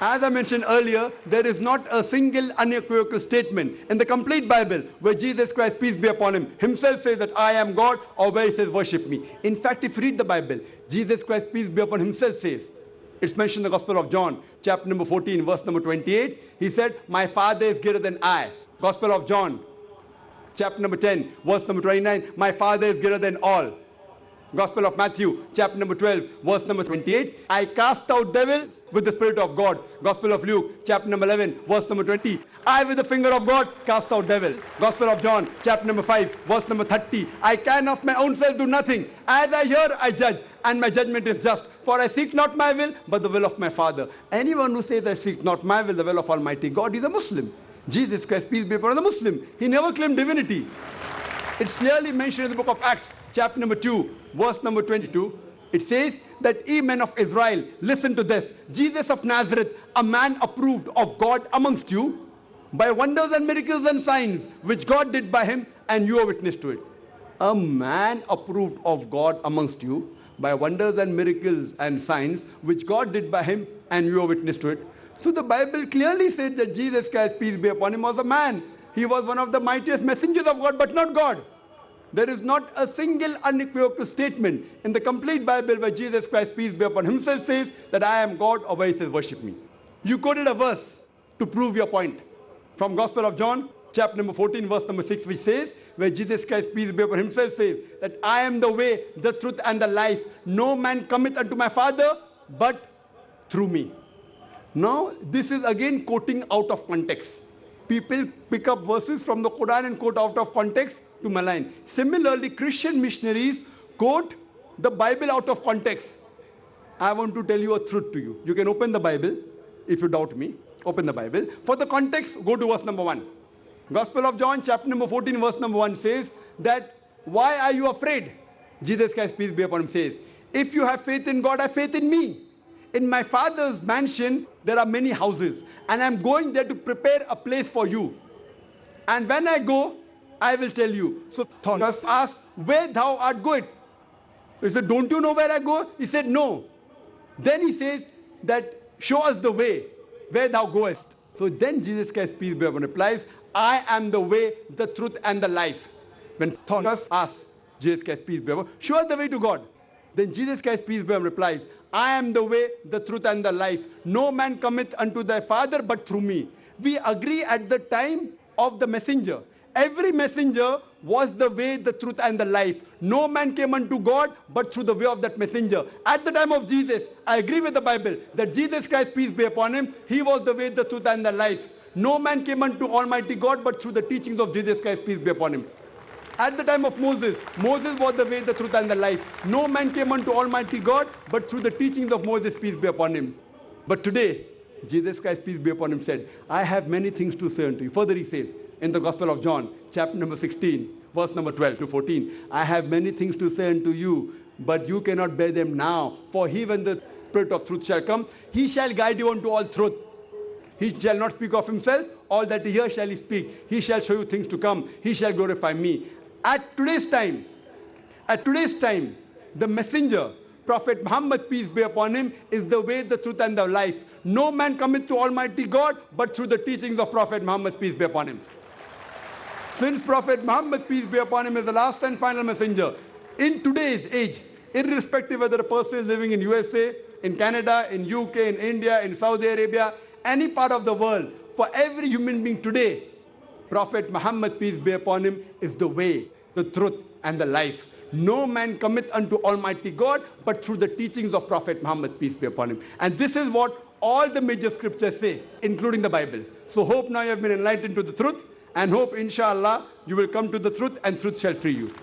As I mentioned earlier, there is not a single unequivocal statement in the complete Bible where Jesus Christ, peace be upon him, himself says that I am God, or where he says worship me. In fact, if you read the Bible, Jesus Christ, peace be upon him, himself says, it's mentioned in the Gospel of John, chapter number 14, verse number 28. He said, my Father is greater than I. Gospel of John, chapter number 10, verse number 29. My Father is greater than all. Gospel of Matthew, chapter number 12, verse number 28. I cast out devils with the Spirit of God. Gospel of Luke, chapter number 11, verse number 20. I, with the finger of God, cast out devils. Gospel of John, chapter number 5, verse number 30. I can of my own self do nothing. As I hear, I judge, and my judgment is just. For I seek not my will, but the will of my Father. Anyone who says I seek not my will, the will of Almighty God, is a Muslim. Jesus Christ, peace be upon him, the Muslim. He never claimed divinity. It's clearly mentioned in the book of Acts, chapter number 2, verse number 22. It says that ye men of Israel, listen to this. Jesus of Nazareth, a man approved of God amongst you, by wonders and miracles and signs, which God did by him, and you are witness to it. A man approved of God amongst you, by wonders and miracles and signs, which God did by him, and you are witness to it. So the Bible clearly said that Jesus Christ, peace be upon him, was a man. He was one of the mightiest messengers of God, but not God. There is not a single unequivocal statement in the complete Bible where Jesus Christ, peace be upon him, himself says that I am God, or where he says worship me. You quoted a verse to prove your point from Gospel of John, chapter number 14, verse number 6, which says, where Jesus Christ, peace be upon him, himself says that I am the way, the truth, and the life. No man cometh unto my Father but through me. Now, this is again quoting out of context. People pick up verses from the Quran and quote out of context to malign. Similarly, Christian missionaries quote the Bible out of context. I want to tell you a truth to you. You can open the Bible if you doubt me. Open the Bible. For the context, go to verse number 1. Gospel of John, chapter number 14, verse number 1 says that, why are you afraid? Jesus Christ, peace be upon him, says, if you have faith in God, have faith in me. In my Father's mansion, there are many houses, and I'm going there to prepare a place for you. And when I go, I will tell you. So Thomas asked, where thou art going? He said, don't you know where I go? He said, no. Then he says that, show us the way, where thou goest. So then Jesus Christ, peace be upon him, replies, I am the way, the truth, and the life. When Thomas asked Jesus Christ, peace be upon him, show us the way to God. Then Jesus Christ, peace be upon him, replies, I am the way, the truth, and the life. No man cometh unto thy Father but through me. We agree at the time of the messenger. Every messenger was the way, the truth, and the life. No man came unto God but through the way of that messenger. At the time of Jesus, I agree with the Bible that Jesus Christ, peace be upon him, he was the way, the truth, and the life. No man came unto Almighty God but through the teachings of Jesus Christ, peace be upon him. At the time of Moses, Moses was the way, the truth, and the life. No man came unto Almighty God but through the teachings of Moses, peace be upon him. But today, Jesus Christ, peace be upon him, said, I have many things to say unto you. Further he says, in the Gospel of John, chapter number 16, verse number 12 to 14, I have many things to say unto you, but you cannot bear them now. For he, when the Spirit of truth shall come, he shall guide you unto all truth. He shall not speak of himself. All that he hears shall he speak. He shall show you things to come. He shall glorify me. At today's time, the messenger, Prophet Muhammad, peace be upon him, is the way, the truth, and the life. No man cometh to Almighty God but through the teachings of Prophet Muhammad, peace be upon him. Since Prophet Muhammad, peace be upon him, is the last and final messenger, in today's age, irrespective whether a person is living in USA, in Canada, in UK, in India, in Saudi Arabia, any part of the world, for every human being today, Prophet Muhammad, peace be upon him, is the way, the truth, and the life. No man cometh unto Almighty God but through the teachings of Prophet Muhammad, peace be upon him. And this is what all the major scriptures say, including the Bible. So hope now you have been enlightened to the truth, and hope, inshallah, you will come to the truth, and truth shall free you.